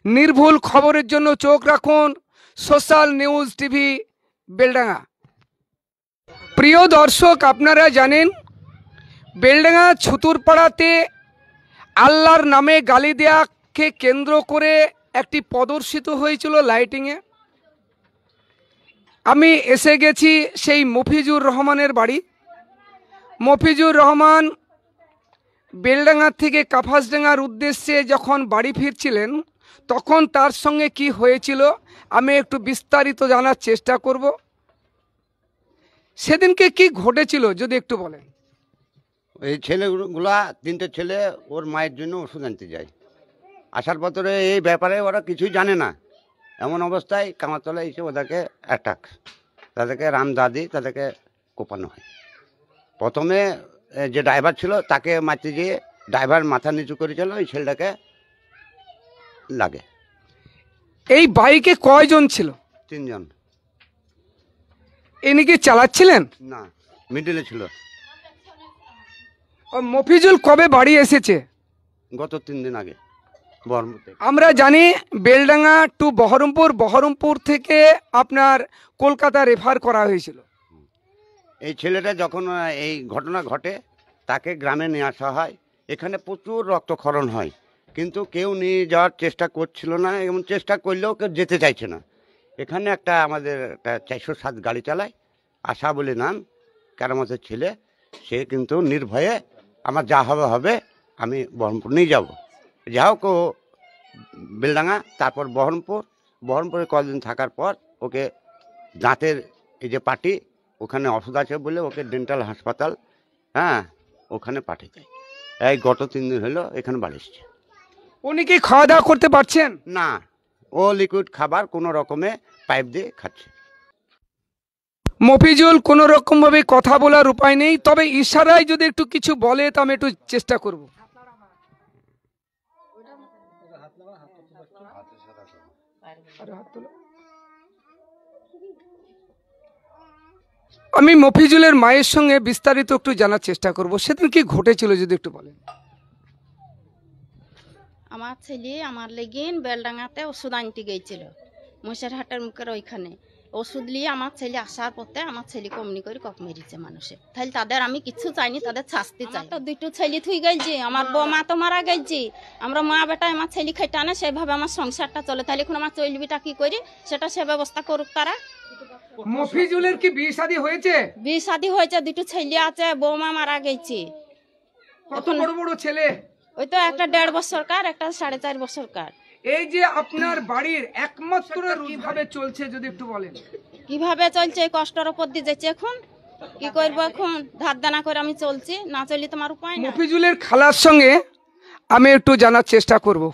নির্ভুল খবরের জন্য চোখ রাখুন সোশ্যাল নিউজ টিভি বেলডাঙ্গা। প্রিয় দর্শক, আপনারা জানেন বেলডাঙ্গা ছুতুরপাড়াতে আল্লাহর নামে গালি দেওয়াকে কেন্দ্র করে একটি প্রদর্শিত হয়েছিল লাইটিংয়ে। আমি এসে গেছি সেই মফিজুর রহমানের বাড়ি। মফিজুর রহমান বেলডাঙ্গা থেকে কাফাসডাঙ্গার উদ্দেশ্যে যখন বাড়ি ফিরছিলেন তখন তার সঙ্গে কি হয়েছিল আমি একটু বিস্তারিত জানার চেষ্টা করব। সেদিনকে কি ঘটেছিল যদি একটু বলেন। এই ছেলেগুলা তিনটে ছেলে ওর মায়ের জন্য ওষুধ আনতে যায়। আসার পথে এই ব্যাপারে ওরা কিছুই জানে না, এমন অবস্থায় কামারতলায় এসে ওদেরকে অ্যাটাক, তাদেরকে রামদাদি তাদেরকে কোপানো হয়। প্রথমে যে ড্রাইভার ছিল তাকে মারতে গিয়ে ড্রাইভার মাথা নিচু করেছিল, ওই ছেলেটাকে লাগে। এই বাইকে কয়জন ছিল? 3 জন। ইনি কি চালাচ্ছিলেন? না, মিডিলে ছিল। মফিজুল কবে বাড়ি এসেছে? গত 3 দিন আগে বহরমপুর থেকে। আমরা জানি বেলডাঙ্গা টু বহরমপুর, বহরমপুর থেকে আপনার কলকাতা রেফার করা হয়েছিল। এই ছেলেটা যখন এই ঘটনা ঘটে তাকে গ্রামে নিয়ে আসা হয়। এখানে প্রচুর রক্তক্ষরণ হয়, কিন্তু কেউ নিয়ে যাওয়ার চেষ্টা করছিল না, এবং চেষ্টা করলেও কেউ যেতে চাইছে না। এখানে একটা আমাদের একটা 407 গাড়ি চালায়, আশা বলে নাম, কেরামতের ছেলে। সে কিন্তু নির্ভয়ে আমার যা হবে হবে, আমি বহরমপুর নিয়ে যাব। যা হোক, ও বেলডাঙ্গা, তারপর বহরমপুরে কদিন থাকার পর ওকে দাঁতের এই যে পার্টি, ওখানে ওষুধ আছে বলে ওকে ডেন্টাল হাসপাতাল, ওখানে পাঠিয়ে দেয়। এই গত 3 দিন হলো এখানে বাড়ি এসছে। উনি কি খাওয়া দাওয়া করতে পারছেন? না, ও লিকুইড খাবার কোনো রকমে পাইপ দিয়ে খাচ্ছে। মফিজুল কোনো রকম ভাবে কথা বলার উপায় নেই, তবে ইশারায় যদি একটু কিছু বলে তো আমি একটু চেষ্টা করব। আমি মফিজুলের মায়ের সঙ্গে বিস্তারিত একটু জানার চেষ্টা করব, সেদিন কি ঘটেছিল যদি একটু বলেন। আমার ছেলে আমার লেগিন বেলডাঙ্গাতে ওষুধ আনতে গিয়েছিল, মহিষের হাটের মুখের ওইখানে। ওষুধ নিয়ে আমার ছেলে আসার পথে আমার ছেলেকে অমনি করে কক মেরেছে মানুষে। তাহলে তাদের আমি কিছু চাইনি, তাদের শাস্তি চাই। তো 2টো ছেলে থুই গেছে, আমার বৌমা তো মারা গেছে। আমরা মা বেটা আমার ছেলে খাইটা না, সেভাবে আমার সংসারটা চলে। তাহলে এখন আমার চলবিটা কি করি সেটা সে ব্যবস্থা করুক তারা। মফিজুলের কি বিয়ে শাদী হয়েছে? বিয়ে শাদী হয়েছে, 2টো ছেলে আছে, বৌমা মারা গেছে। কত বড় বড় ছেলে? ওই তো একটা 1.5 বছরকার, একটা 4.5 বছরকার। এই যে আপনার বাড়ির একমাত্র কিভাবে চলছে যদি একটু বলেন। কিভাবে চলছে, এই কষ্টের উপর দিয়ে যাচ্ছে। এখন কি করবো, এখন ধার দানা করে আমি চলছি, না চললে তোমার উপায় না। মফিজুলের খালার সঙ্গে আমি একটু জানার চেষ্টা করব।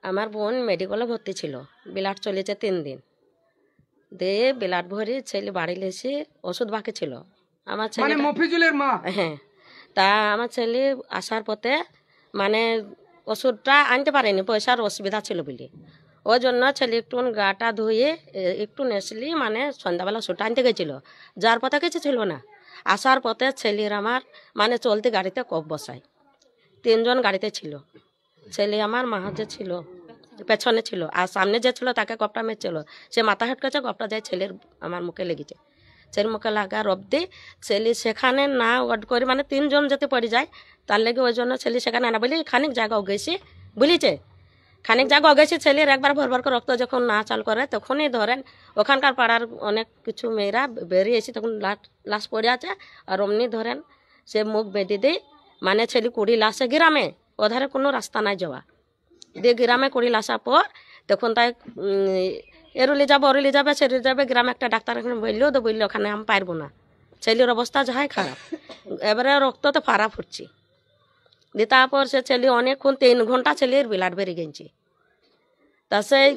আমার বোন মেডিকেলে ভর্তি ছিল, ব্লাড চলেছে 3 দিন। দিয়ে ব্লাড ভরে ছেলে বাড়ি এসে ওষুধ বাকি ছিল। আমার ছেলে মফিজুলের মা, হ্যাঁ, তা আমার ছেলে আসার পথে মানে ওষুধটা আনতে পারেনি, পয়সার অসুবিধা ছিল বলে। ওই জন্য ছেলে একটু গাটা ধুয়ে একটু নেসলি মানে সন্ধ্যাবেলা ওষুধটা আনতে গেছিলো। যার পথে কিছু ছিল না। আসার পথে ছেলের আমার মানে চলতে গাড়িতে কপ বসায়। 3 জন গাড়িতে ছিল। ছেলে আমার মা যে ছিল পেছনে ছিল, আর সামনে যে ছিল তাকে কপটা মেরেছিল। সে মাথা হেটকেছে, কপটা যায় ছেলের আমার মুখে লেগেছে। ছেলের মুখে লাগার অবধি ছেলে সেখানে না ওয়ার্ড করে, মানে 3 জন যেতে পড়ে যায়, তার লেগে ওই জন্য ছেলে সেখানে না বলি খানিক জায়গা গেছে বুঝেছে। খানিক জায়গা গেছে ছেলের একবার ভরভর করে রক্ত যখন না চাল করে তখনই ধরেন ওখানকার পাড়ার অনেক কিছু মেয়েরা বেরিয়ে এসে তখন লাশ পড়ে আছে। আর অমনি ধরেন সে মুখ বেঁধে দেয়, মানে ছেলে 20 লাশে গ্রামে, ওধারে কোনো রাস্তা নাই যাওয়া। দিয়ে গ্রামে 20 লাশার পর তখন তাই এরুলি যাবে সেরুলি যাবে। গ্রামে একটা ডাক্তার এখানে বললেও তো বললো ওখানে আমি পারবো না, ছেলের অবস্থা যাই খারাপ। এবারে রক্ত তো ফাড়া ফুটছে। দিয়ে তারপর সে ছেলে অনেকক্ষণ 3 ঘন্টা ছেলের ব্লাড বেরিয়ে গেছে। তা সেই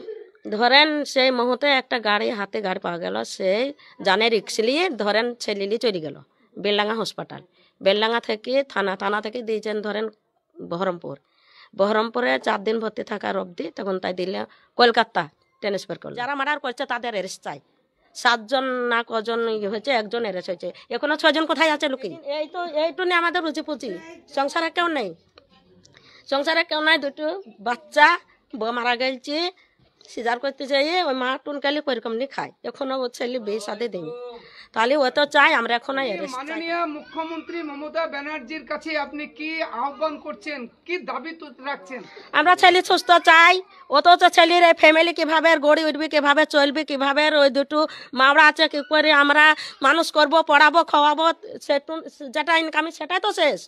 ধরেন সেই মুহূর্তে একটা হাতে গাড়ি পাওয়া গেল, সেই জানে রিক্স নিয়ে ধরেন ছেলে নিয়ে চলে গেল বেলডাঙ্গা হসপিটাল। বেলডাঙ্গা থেকে থানা থেকে দিয়েছেন ধরেন বহরমপুরে 4 দিন ভর্তি থাকার অবধি। তখন তাই দিলে কলকাতা ট্রান্সফার করলো। যারা মার্ডার করছে তাদের অ্যারেস্ট চাই। 7 জন না কজন হয়েছে, 1 জন অ্যারেস্ট হয়েছে। এখনো 6 জন কোথায় আছে লুকিয়ে। এইটু নিয়ে আমাদের রুচি পুচি, সংসারে কেউ নেই। সংসারে কেউ নাই, দুটো বাচ্চা, বউ মারা গেছে, সিজার করতে যাই ওই মা টুনকালি ওইরকম নি খায়, এখনো ও ছেলে বিয়ে সাথে দেয়নি। তাহলে ও তো চাই আমরা এখন মাননীয় মুখ্যমন্ত্রী মমতা ব্যানার্জির কাছে আপনি কি আহ্বান করছেন, কি দাবি রাখছেন? আমরা ছেলে সুস্থ চাই, অথচ ছেলের ফ্যামিলি কিভাবে গড়ে উঠবে, কিভাবে চলবে, কিভাবে ওই দুটো মাওড়া আছে কি করে আমরা মানুষ করব, পড়াবো, খাওয়াবো, যেটা ইনকাম সেটাই তো শেষ।